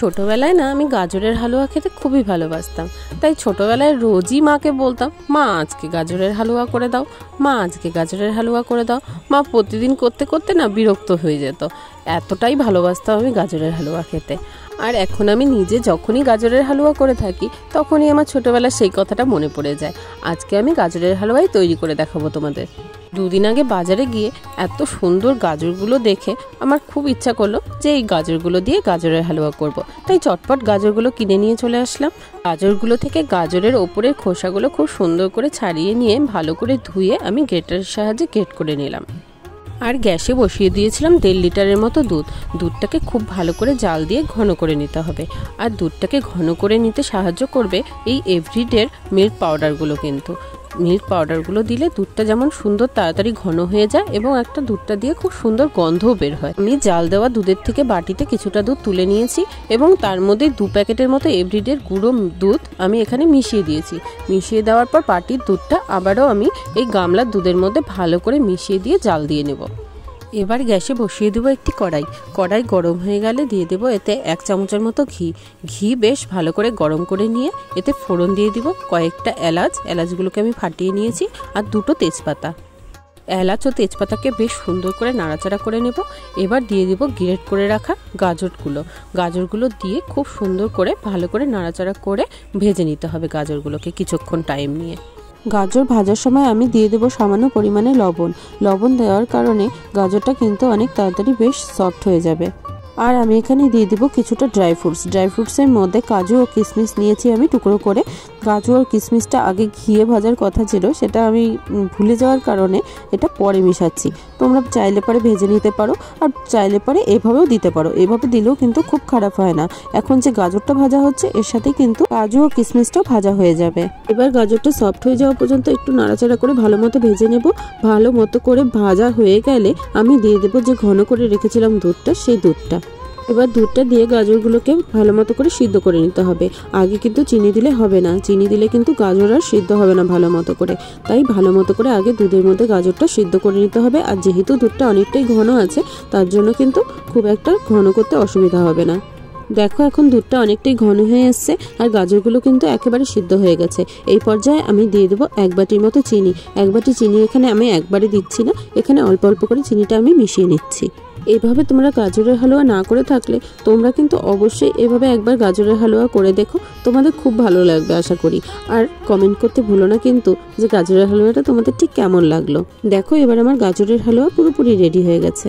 ছোটবেলায় না আমি গাজরের হালুয়া খেতে খুবই ভালোবাসতাম। তাই ছোটবেলায় রোজই মাকে বলতাম, মা আজকে গাজরের হালুয়া করে দাও, মা আজকে গাজরের হালুয়া করে দাও। মা প্রতিদিন করতে করতে না বিরক্ত হয়ে যেত, এতটাই ভালোবাসতাম আমি গাজরের হালুয়া খেতে। আর এখন আমি নিজে যখনই গাজরের হালুয়া করে থাকি তখনই আমার ছোটবেলার সেই কথাটা মনে পড়ে যায়। আজকে আমি গাজরের হালুয়াই তৈরি করে দেখাবো তোমাদের। দুদিন আগে বাজারে গিয়ে এত সুন্দর গাজরগুলো দেখে আমার খুব ইচ্ছা করলো যে এই গাজরগুলো দিয়ে গাজরের হালুয়া করব। তাই চটপট গাজরগুলো কিনে নিয়ে চলে আসলাম। গাজরগুলো থেকে গাজরের ওপরের খোসাগুলো খুব সুন্দর করে ছাড়িয়ে নিয়ে ভালো করে ধুয়ে আমি গ্রেটারের সাহায্যে গ্রেট করে নিলাম। আর গ্যাসে বসিয়ে দিয়েছিলাম 1.5 লিটারের মতো দুধ। দুধটাকে খুব ভালো করে জাল দিয়ে ঘন করে নিতে হবে। আর দুধটাকে ঘন করে নিতে সাহায্য করবে এই এভরিডের মিল্ক পাউডারগুলো। কিন্তু মিল্ক পাউডারগুলো দিলে দুধটা যেমন সুন্দর তাড়াতাড়ি ঘন হয়ে যায় এবং একটা দুধটা দিয়ে খুব সুন্দর গন্ধও বের হয়। আমি জাল দেওয়া দুধের থেকে বাটিতে কিছুটা দুধ তুলে নিয়েছি এবং তার মধ্যে 2 প্যাকেটের মতো এভরিডের গুঁড়ো দুধ আমি এখানে মিশিয়ে দিয়েছি। মিশিয়ে দেওয়ার পর বাটির দুধটা আবারও আমি এই গামলার দুধের মধ্যে ভালো করে মিশিয়ে দিয়ে জাল দিয়ে নেব। এবার গ্যাসে বসিয়ে দেবো একটি কড়াই গরম হয়ে গেলে দিয়ে দেবো এতে 1 চামচের মতো ঘি বেশ ভালো করে গরম করে নিয়ে এতে ফোড়ন দিয়ে দিব কয়েকটা এলাচগুলোকে আমি ফাটিয়ে নিয়েছি আর 2টো তেজপাতা। এলাচ ও তেজপাতাকে বেশ সুন্দর করে নাড়াচাড়া করে নেব। এবার দিয়ে দিব গ্রেট করে রাখা গাজরগুলো দিয়ে খুব সুন্দর করে ভালো করে নাড়াচাড়া করে ভেজে নিতে হবে গাজরগুলোকে কিছুক্ষণ টাইম নিয়ে। গাজর ভাজার সময় আমি দিয়ে দেবো সামান্য পরিমাণে লবণ দেওয়ার কারণে গাজরটা কিন্তু অনেক তাড়াতাড়ি বেশ সফট হয়ে যাবে। আর আমি এখানে দিয়ে দিব কিছুটা ড্রাই ফ্রুটসের মধ্যে কাজু ও কিশমিশ নিয়েছি আমি টুকরো করে। কাজু আর কিশমিশটা আগে ঘিয়ে ভাজার কথা ছিল, সেটা আমি ভুলে যাওয়ার কারণে এটা পরে মিশাচ্ছি। তোমরা চাইলে পরে ভেজে নিতে পারো আর চাইলে পরে এভাবেও দিতে পারো, এভাবে দিলেও কিন্তু খুব খারাপ হয় না। এখন যে গাজরটা ভাজা হচ্ছে এর সাথে কিন্তু কাজু ও কিশমিশটাও ভাজা হয়ে যাবে। এবার গাজরটা সফট হয়ে যাওয়া পর্যন্ত একটু নাড়াচাড়া করে ভালো মতো ভেজে নেব। ভালো মতো করে ভাজা হয়ে গেলে আমি দিয়ে দেবো যে ঘন করে রেখেছিলাম দুধটা, সেই দুধটা। এবার দুধটা দিয়ে গাজরগুলোকে ভালো মতো করে সিদ্ধ করে নিতে হবে। আগে কিন্তু চিনি দিলে হবে না, চিনি দিলে কিন্তু গাজর আর সিদ্ধ হবে না ভালো মতো করে। তাই ভালো মতো করে আগে দুধের মধ্যে গাজরটা সিদ্ধ করে নিতে হবে। আর যেহেতু দুধটা অনেকটাই ঘন আছে তার জন্য কিন্তু খুব একটা ঘন করতে অসুবিধা হবে না। দেখো এখন দুধটা অনেকটাই ঘন হয়ে এসছে আর গাজরগুলো কিন্তু একেবারে সিদ্ধ হয়ে গেছে। এই পর্যায়ে আমি দিয়ে দেবো 1 বাটির মতো চিনি। 1 বাটি চিনি এখানে আমি একবারে দিচ্ছি না, এখানে অল্প অল্প করে চিনিটা আমি মিশিয়ে নিচ্ছি। এইভাবে তোমরা গাজরের হালুয়া না করে থাকলে তোমরা কিন্তু অবশ্যই এভাবে একবার গাজরের হালুয়া করে দেখো, তোমাদের খুব ভালো লাগবে আশা করি। আর কমেন্ট করতে ভুলো না কিন্তু যে গাজরের হালুয়াটা তোমাদের ঠিক কেমন লাগলো। দেখো এবার আমার গাজরের হালুয়া পুরোপুরি রেডি হয়ে গেছে।